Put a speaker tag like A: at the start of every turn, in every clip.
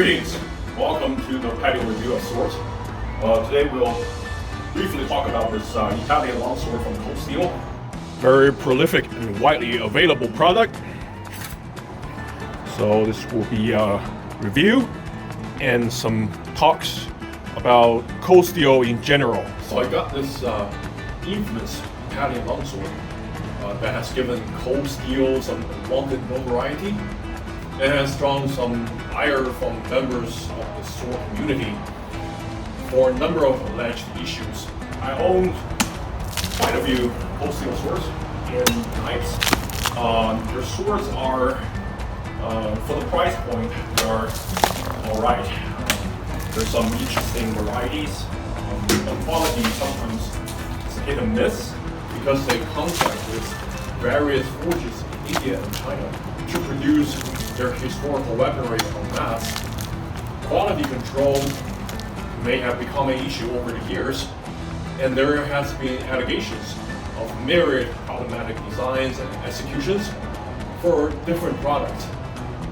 A: Greetings, welcome to the patio review of swords. Today we'll briefly talk about this Italian longsword from Cold Steel. Very prolific and widely available product. So this will be a review and some talks about Cold Steel in general. So I got this infamous Italian longsword that has given Cold Steel some unwanted notoriety. It has drawn some ire from members of the sword community for a number of alleged issues. I own quite a few Cold Steel swords and knives. Their swords are, for the price point, they are alright. There's some interesting varieties. The quality sometimes is hit and miss because they contract with various forges in India and China to produce their historical weaponry en masse. Quality control may have become an issue over the years, and there has been allegations of myriad problematic designs and executions for different products.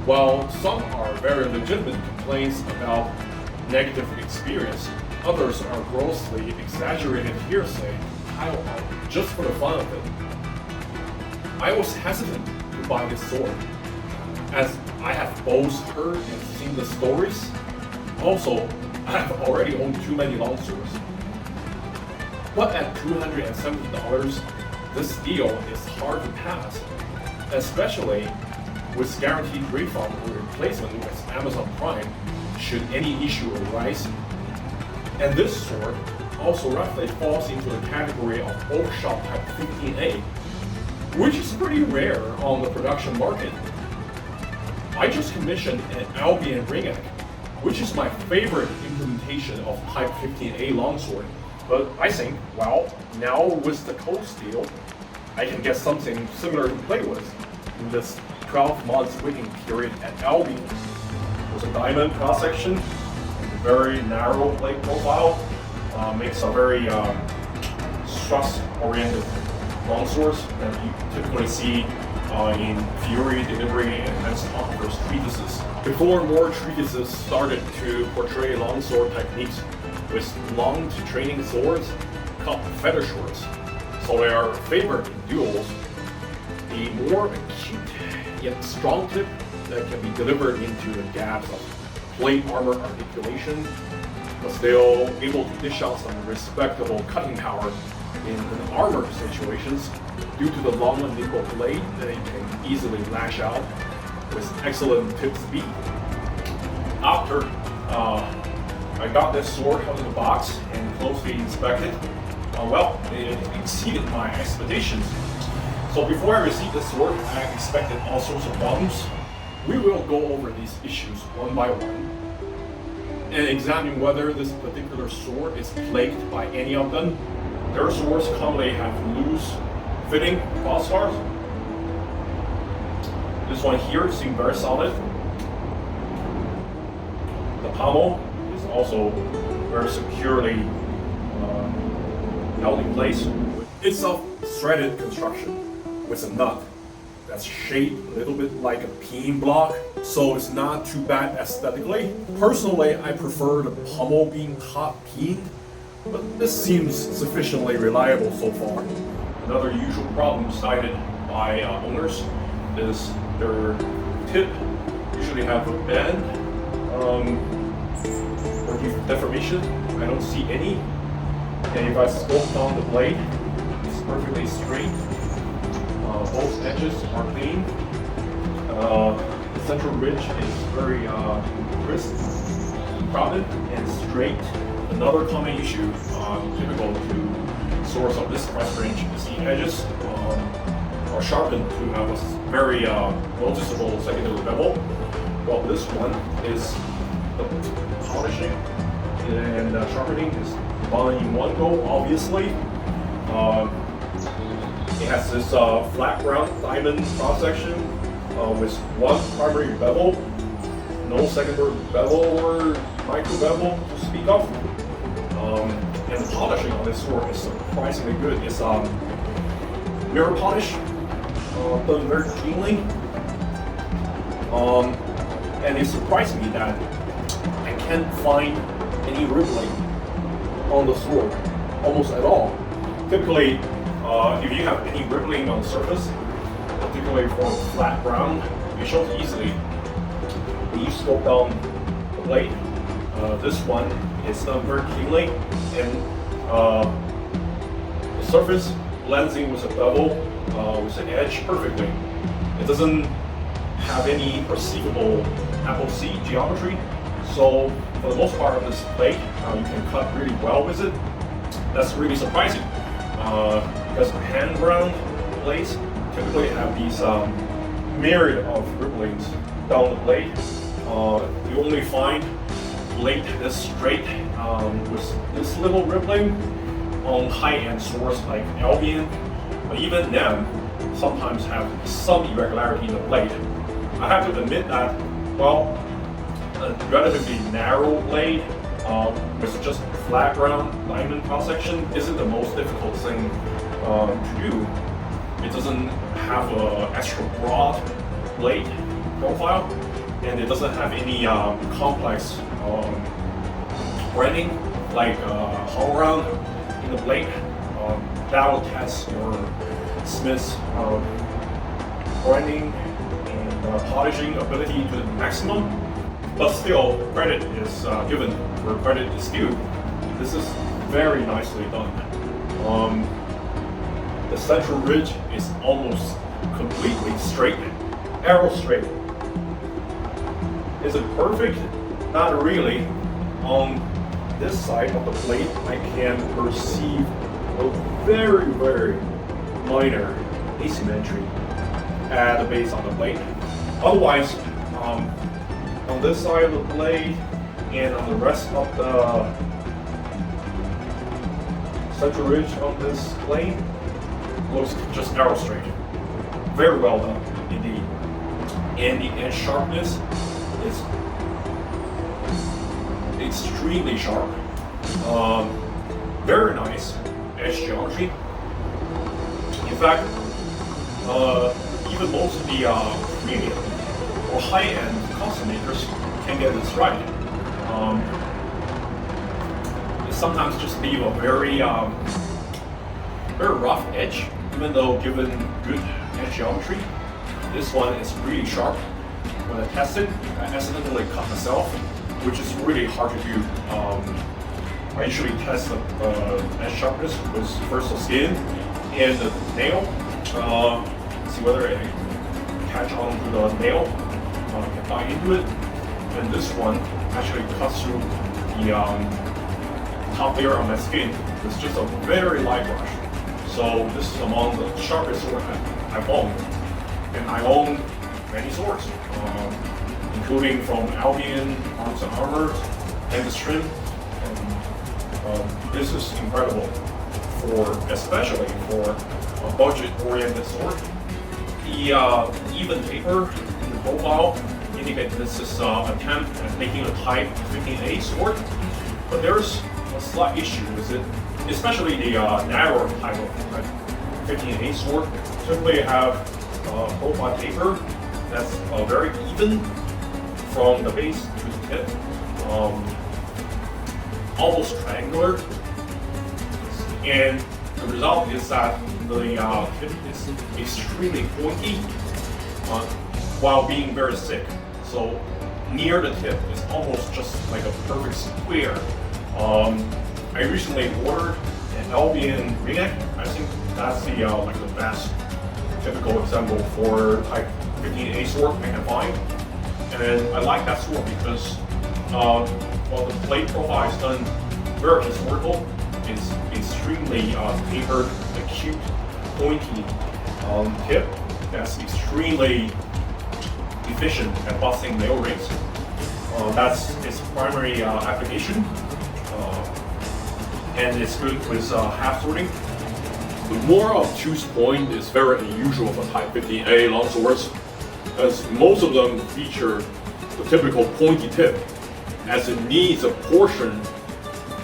A: While some are very legitimate complaints about negative experience, others are grossly exaggerated hearsay piled on just for the fun of it. I was hesitant to buy this sword, as I have both heard and seen the stories. Also, I have already owned too many longswords. But at $270, this deal is hard to pass, especially with guaranteed refund or replacement with Amazon Prime should any issue arise. And this sword also roughly falls into the category of oak-shop type 15A, which is pretty rare on the production market. I just commissioned an Albion ring axe, which is my favorite implementation of Type 15A longsword. But I think, well, now with the Cold Steel, I can get something similar to play with in this 12 months waiting period at Albion. With a diamond cross section, very narrow blade profile, makes a very stress-oriented longswords that you typically see in Fury, Delivery, and Advanced Conqueror's treatises. Before more treatises started to portray longsword techniques with long to training swords called feather swords, so they are favored in duels. A more acute yet strong tip that can be delivered into the gaps of plate armor articulation, but still able to dish out some respectable cutting power in armor situations due to the long and nimble blade that it can easily lash out with excellent tip speed. After I got this sword out of the box and closely inspected, it exceeded my expectations. So before I received the sword, I expected all sorts of problems. We will go over these issues one by one and examine whether this particular sword is plagued by any of them. Their swords commonly have loose fitting crossbars. This one here seems very solid. The pommel is also very securely held in place. It's a threaded construction with a nut that's shaped a little bit like a peen block, so it's not too bad aesthetically. Personally, I prefer the pommel being hot peened, but this seems sufficiently reliable so far. Another usual problem cited by owners is their tip usually have a bend or deformation. I don't see any. And if I scope down the blade, it's perfectly straight. Both edges are clean. The central ridge is very crisp, crowded, and straight. Another common issue typical to swords of this price range is the edges are sharpened to have a very noticeable secondary bevel. Well, this one is the polishing and sharpening is done in one go, obviously. It has this flat round diamond cross section with one primary bevel, no secondary bevel or micro bevel to speak of. And the polishing on this sword is surprisingly good. It's mirror polish, done very cleanly. And it surprised me that can't find any rippling on the sword, almost at all. Typically, if you have any rippling on the surface, particularly for flat ground, it shows easily. When you scope down the blade, this one is done very cleanly, and the surface blends in with the bevel, with the edge perfectly. It doesn't have any perceivable apple seed geometry, so for the most part of this blade, you can cut really well with it. That's really surprising, because hand ground blades typically have these myriad of ripplings down the blade. You only find blade this straight with this little rippling on high-end swords like Albion, but even them sometimes have some irregularity in the blade. I have to admit that, well, a relatively narrow blade with just flat ground diamond cross-section isn't the most difficult thing to do. It doesn't have an extra broad blade profile, and it doesn't have any complex grinding like hollow round in the blade. That will test your smith's grinding and polishing ability to the maximum. But still, credit is given where credit is due. This is very nicely done. The central ridge is almost completely straight, arrow straight. Is it perfect? Not really. On this side of the blade, I can perceive a very, very minor asymmetry at the base of the blade. Otherwise, on this side of the blade and on the rest of the central ridge on this blade looks just arrow straight. Very well done indeed. And the edge sharpness is extremely sharp. Very nice edge geometry. In fact, even most of the premium or high-end custom makers can get this right. They sometimes just leave a very rough edge, even though given good edge geometry. This one is really sharp. When I tested, I accidentally cut myself, which is really hard to do. I usually test the edge sharpness with first the skin and the nail, see whether it catch on to the nail, can bite into it. And this one actually cuts through the top layer of my skin. It's just a very light brush. So this is among the sharpest sword I've owned. And I own many swords, including from Albion, Arms and Armor, and the Trim. This is incredible, especially for a budget-oriented sword. The even taper in the profile indicates this is an attempt at making a Type 15A sword, but there's a slight issue with it, especially the narrower type of Type 15A sword. Typically have profile taper that's very even from the base to the tip, almost triangular, and the result is that the tip is extremely pointy while being very thick. So near the tip is almost just like a perfect square. I recently ordered an Albion ring neck. I think that's the like the best typical example for Type 15A sword I can find. And I like that sword because while the blade profile is done very historical, it's extremely tapered, acute, pointy tip that's extremely efficient at busting nail rings. That's its primary application, and it's good with half sorting. The more obtuse point is very unusual for Type 15A longswords, as most of them feature the typical pointy tip, as it needs a portion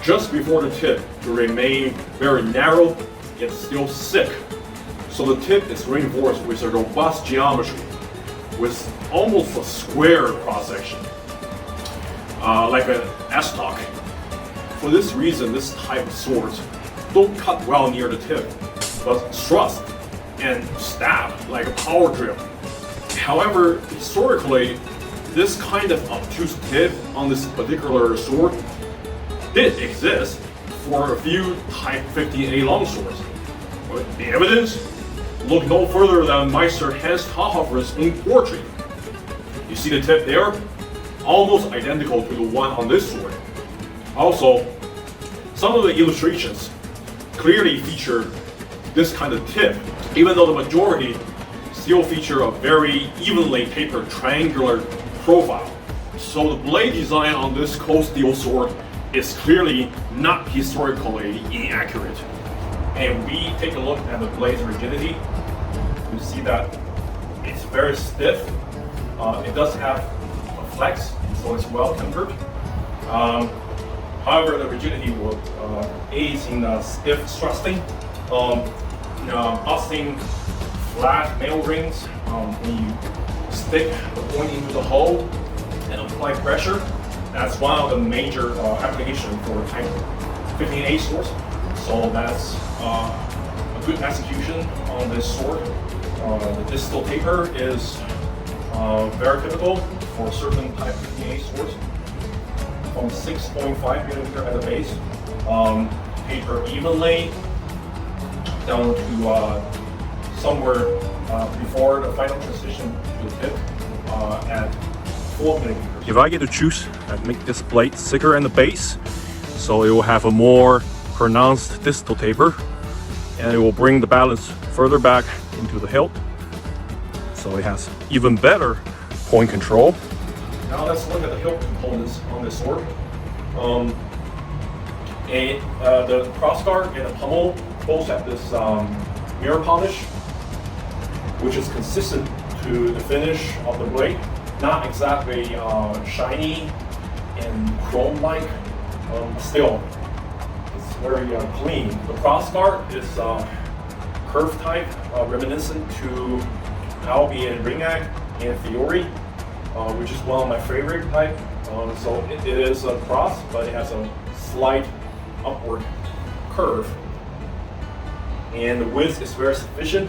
A: just before the tip to remain very narrow yet still thick. So the tip is reinforced with a robust geometry with almost a square cross-section. like an S-lock. For this reason, this type of swords don't cut well near the tip, but thrust and stab like a power drill. However, historically, this kind of obtuse tip on this particular sword did exist for a few Type 15A longswords. But the evidence? Look no further than Meister Hans Talhofer's own portrait. You see the tip there? Almost identical to the one on this sword. Also, some of the illustrations clearly feature this kind of tip, even though the majority still feature a very evenly tapered triangular profile. So the blade design on this Cold Steel sword is clearly not historically inaccurate. And we take a look at the blade's rigidity. You see that it's very stiff. It does have a flex, so it's well tempered. However, the rigidity will aid in stiff thrusting, busting flat nail rings when you stick the point into the hole and apply pressure. That's one of the major applications for Type 15A swords. So that's a good execution on this sword. The distal taper is very typical for certain Type 15A swords. From 6.5 millimeter at the base, taper evenly down to somewhere before the final transition to the tip at 4 millimeters. If I get to choose, I'd make this blade thicker in the base, so it will have a more pronounced distal taper, and it will bring the balance further back into the hilt, so it has even better point control. Now let's look at the hilt components on this sword. The crossguard and the pommel both have this mirror polish, which is consistent to the finish of the blade. Not exactly shiny and chrome-like, still it's very clean. The crossguard is curved type, reminiscent to Albion Ringag and Fiore, which is one of my favorite type. So it is a cross, but it has a slight upward curve, and the width is very sufficient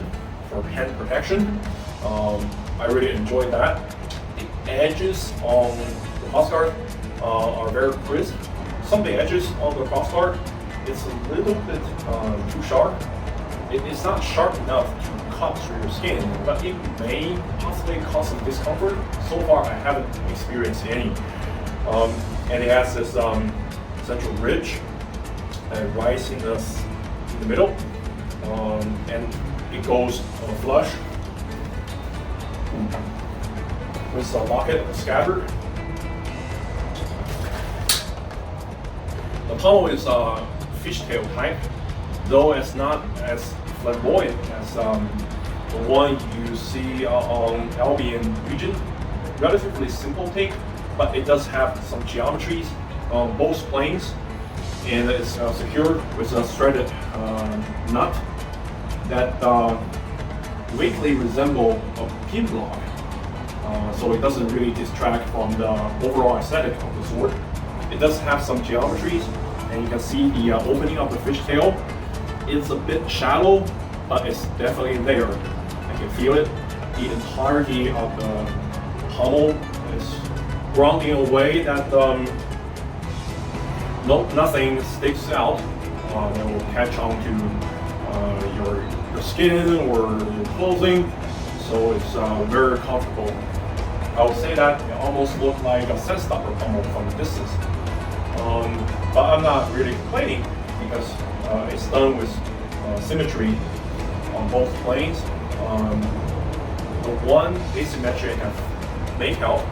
A: for hand protection. I really enjoy that. The edges on the crossguard are very crisp. Some of the edges on the crossguard is a little bit too sharp. It's not sharp enough to cut through your skin, but it may possibly cause some discomfort. So far, I haven't experienced any. And it has this central ridge right in the middle, and it goes flush with a locket and a scabbard. The pommel is fishtail type, though it's not as flamboyant as the one you see on Albion region. Relatively simple take, but it does have some geometries on both planes, and it's secured with a threaded nut that vaguely resemble a pin block, so it doesn't really distract from the overall aesthetic of the sword. It does have some geometries, and you can see the opening of the fishtail. It's a bit shallow, but it's definitely there. I can feel it. The entirety of the pommel is ground in a way that nothing sticks out that will catch on to your skin or your clothing, so it's very comfortable. I would say that it almost looks like a set stopper pommel from a distance, but I'm not really complaining because it's done with symmetry on both planes. The one asymmetry I can make out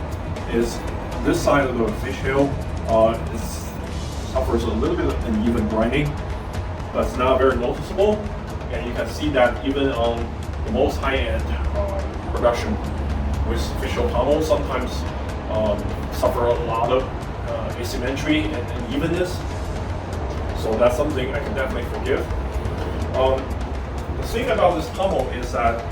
A: is this side of the fishtail suffers a little bit of uneven grinding, but it's not very noticeable. And you can see that even on the most high-end production with fishtail pommels, sometimes suffer a lot of asymmetry and unevenness. So that's something I can definitely forgive. The thing about this pommel is that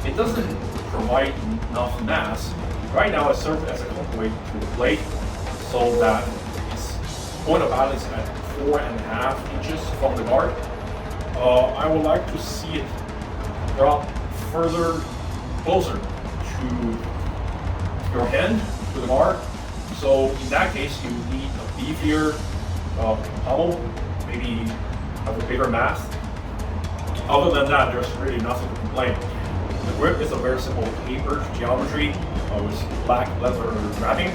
A: it doesn't provide enough mass. Right now it serves as a way to the blade so that its point of balance at 4.5 inches from the guard. I would like to see it drop further closer to your hand, to the guard. So in that case, you need a beefier pommel, maybe have a bigger mass. Other than that, there's really nothing to complain. The grip is a very simple tapered geometry with black leather wrapping.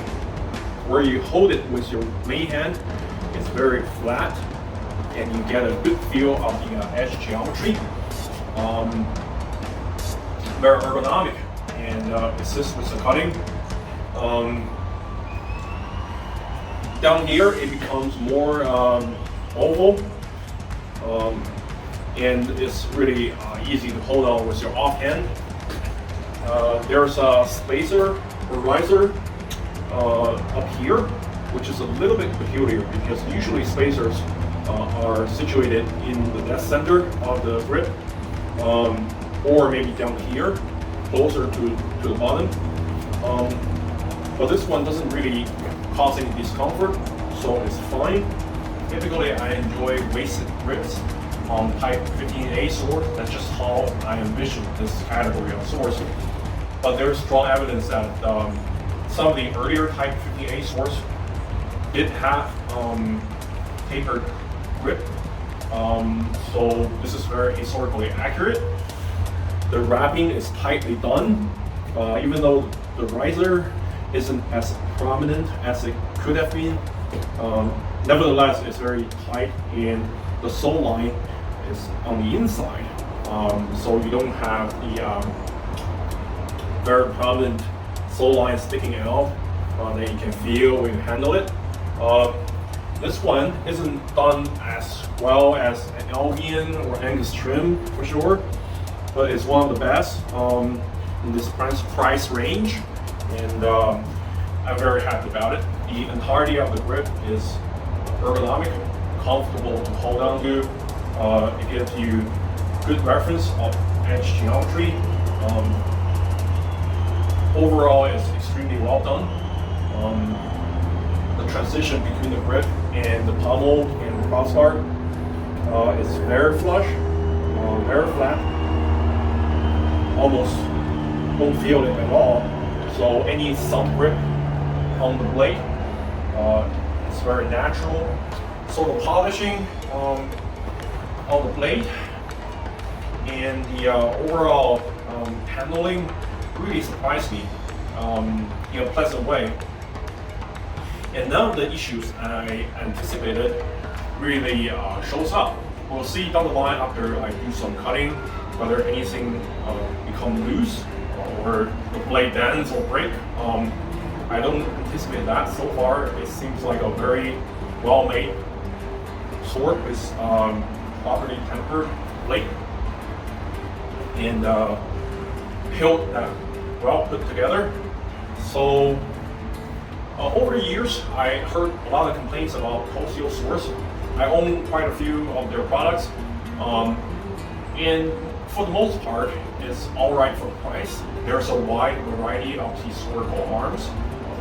A: Where you hold it with your main hand, it's very flat, and you get a good feel of the edge geometry. Very ergonomic and assists with the cutting. Down here, it becomes more oval, and it's really easy to hold on with your offhand. There's a spacer or riser up here, which is a little bit peculiar because usually spacers are situated in the dead center of the grip, or maybe down here, closer to the bottom. But this one doesn't really cause any discomfort, so it's fine. Typically, I enjoy weighted grips on Type 15A sword. That's just how I envision this category of swords. But there's strong evidence that some of the earlier Type 15A swords did have tapered grip. So this is very historically accurate. The wrapping is tightly done, even though the riser isn't as prominent as it could have been. Nevertheless, it's very tight, and the sole line is on the inside, so you don't have the very prominent sole line sticking out that you can feel when you handle it. This one isn't done as well as an Albion or Angus trim for sure, but it's one of the best in this price range, and I'm very happy about it. The entirety of the grip is ergonomic, comfortable to hold on to. It gives you good reference of edge geometry. Overall, it's extremely well done. The transition between the grip and the pommel and the crossguard is very flush, very flat. Almost don't feel it at all. So any thumb grip on the blade, it's very natural. So the polishing on the blade and the overall handling really surprised me in a pleasant way. And none of the issues I anticipated really shows up. We'll see down the line after I do some cutting whether anything become loose or the blade bends or break. I don't anticipate that. So far, it seems like a very well-made sword with properly tempered blade and hilt that well put together. So over the years, I heard a lot of complaints about Cold Steel swords. I own quite a few of their products, and for the most part, it's all right for price. There's a wide variety of historical arms,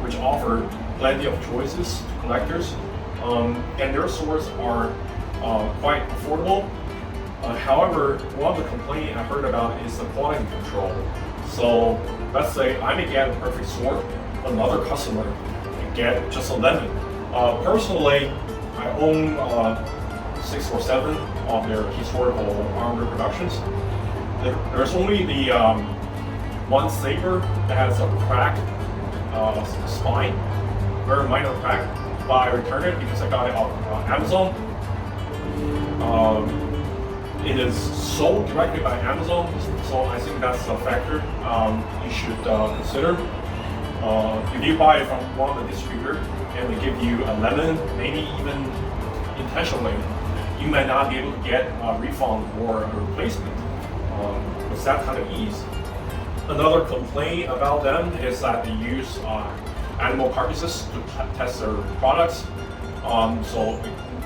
A: which offer plenty of choices to collectors, and their swords are quite affordable. However, one of the complaints I heard about is the quality control. So let's say I may get a perfect sword, another customer can get just a lemon. Personally, I own 6 or 7 of their historical arm reproductions. There's only the one saber that has a cracked spine, very minor crack, but I returned it because I got it off Amazon. It is sold directly by Amazon, so I think that's a factor you should consider. If you buy it from one of the distributors and they give you a lemon, maybe even intentionally, you might not be able to get a refund or a replacement with that kind of ease. Another complaint about them is that they use animal carcasses to test their products, so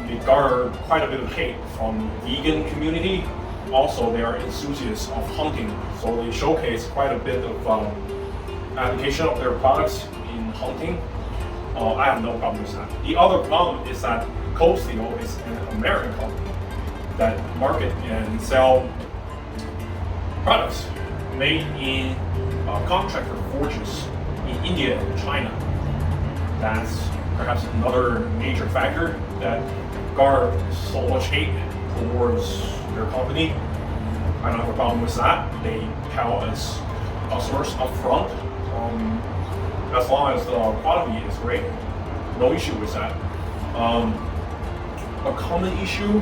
A: they garner quite a bit of hate from the vegan community. Also, they are enthusiasts of hunting, so they showcase quite a bit of application of their products in hunting, I have no problem with that. The other problem is that Cold Steel is an American company that market and sell products made in contractor forges in India and China. That's perhaps another major factor that garner so much hate towards their company. I don't have a problem with that. They tell us customers up front, as long as the quality is great, no issue with that. A common issue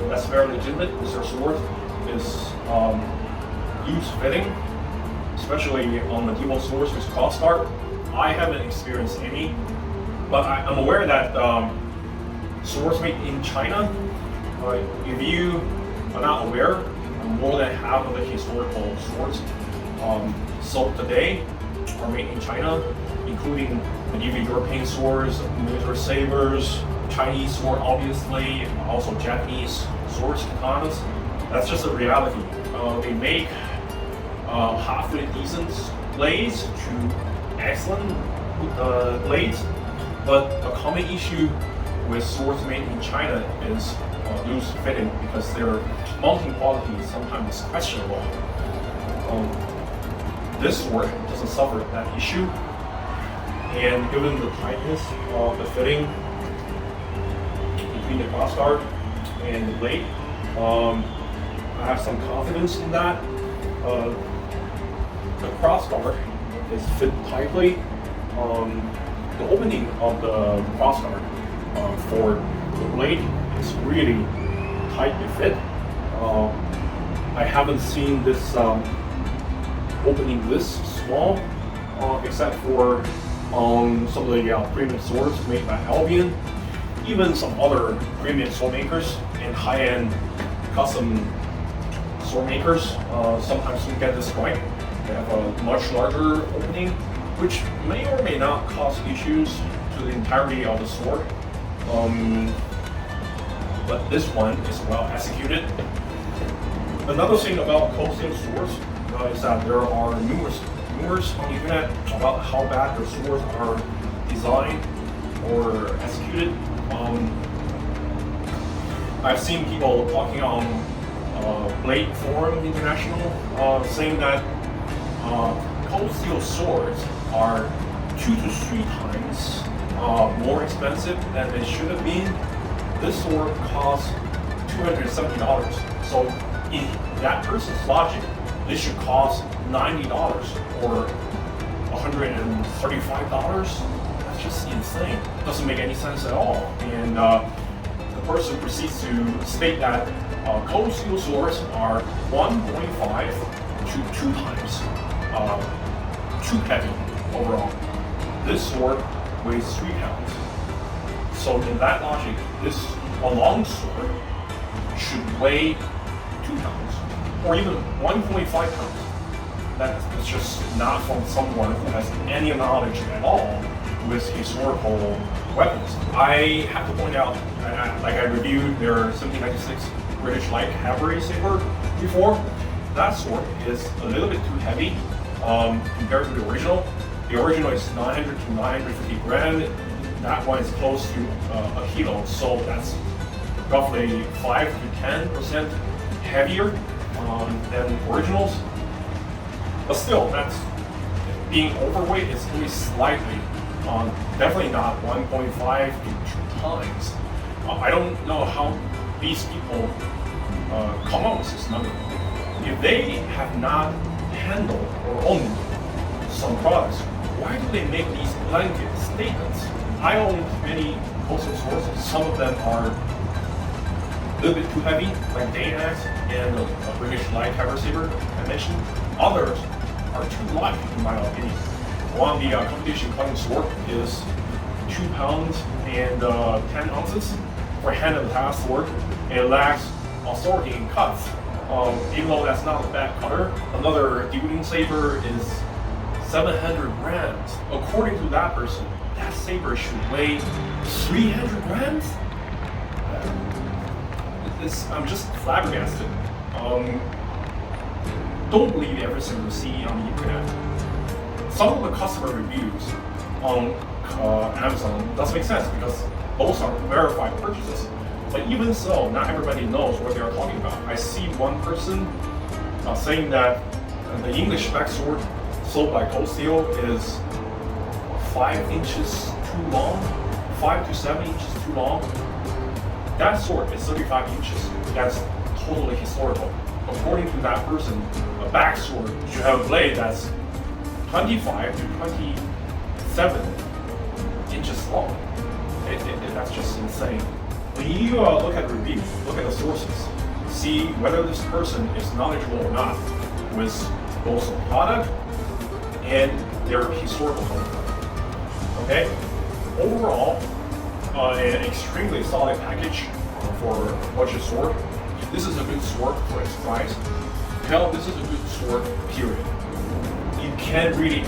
A: that's very legitimate with their sword is loose fitting, especially on medieval swords with cross guard. I haven't experienced any, but I'm aware that swords made in China, if you are not aware, more than half of the historical swords sold today are made in China, including medieval European swords, military sabers, Chinese sword obviously, also Japanese swords, katanas. That's just a reality. They make halfway decent blades to excellent blades, but a common issue with swords made in China is loose fitting because their mounting quality sometimes is questionable. This sword doesn't suffer that issue, and given the tightness of the fitting between the crossguard and the blade, I have some confidence in that. The crossguard is fit tightly. The opening of the crossguard for the blade is really tightly fit. I haven't seen this opening this small, except for some of the premium swords made by Albion. Even some other premium sword makers and high-end custom sword makers sometimes don't get this right. They have a much larger opening, which may or may not cause issues to the entirety of the sword. But this one is well executed. Another thing about Cold Steel swords is that there are numerous rumors on the internet about how bad their swords are designed or executed. I've seen people talking on Blade Forum International saying that Cold Steel swords are 2 to 3 times more expensive than they should have been. This sword costs $270. So in that person's logic, this should cost $90 or $135. That's just insane. Doesn't make any sense at all. And the person proceeds to state that Cold Steel swords are 1.5 to 2 times too heavy overall. This sword weighs 3 pounds. So in that logic, a long sword should weigh 2 pounds or even 1.5 pounds. That's just not from someone who has any knowledge at all with historical weapons. I have to point out, I reviewed their 1796 British Light Cavalry saber before. That sword is a little bit too heavy compared to the original. The original is 900 to 950 grams. That one is close to a kilo, so that's roughly 5 to 10% heavier than originals. But still, that's being overweight is only slightly, definitely not 1.5 to 2 times. I don't know how these people come up with this number. If they have not handled or owned some products, why do they make these blanket statements? I own many Cold Steel swords. Some of them are a little bit too heavy, like Dane Axe and a British Light Cavalry saber I mentioned. Others are too light, in my opinion. One, the competition cutting sword is 2 pounds and 10 ounces for hand and task sword, and it lacks authority in cuts. Even though that's not a bad cutter, another dueling saber is 700 grams. According to that person, that saber should weigh 300 grams? I'm just flabbergasted. Don't believe everything you see on the internet. Some of the customer reviews on Amazon doesn't make sense because those are verified purchases. But even so, not everybody knows what they are talking about. I see one person saying that the English spec sword sold by Cold Steel is 5 inches too long, 5 to 7 inches too long. That sword is 35 inches. That's totally historical. According to that person, a back sword should have a blade that's 25 to 27 inches long. That's just insane. When you look at reviews, look at the sources, see whether this person is knowledgeable or not with both the product and their historical content. Okay? Overall, an extremely solid package for budget sword. This is a good sword for its price. Hell, this is a good sword, period. You can't really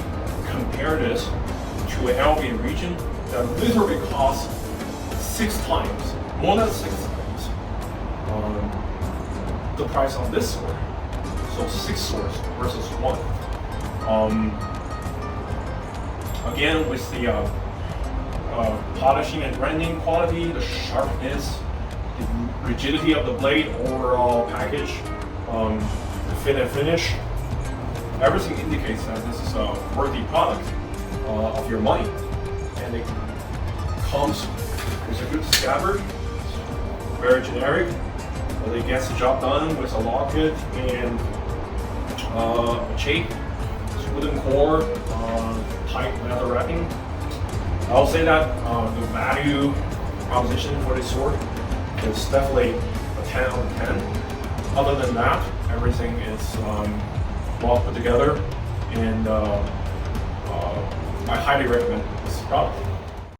A: compare this to an Albion region that literally costs 6 times, more than 6 times, the price on this sword. So 6 swords versus 1. Again, with the polishing and grinding quality, the sharpness, the rigidity of the blade, overall package, the fit and finish, everything indicates that this is a worthy product of your money. And it comes with a good scabbard, very generic, but it gets the job done with a locket and a chain, wooden core, tight leather wrapping. I'll say that the value proposition for this sword is definitely a 10 out of 10. Other than that, everything is well put together, and I highly recommend this product.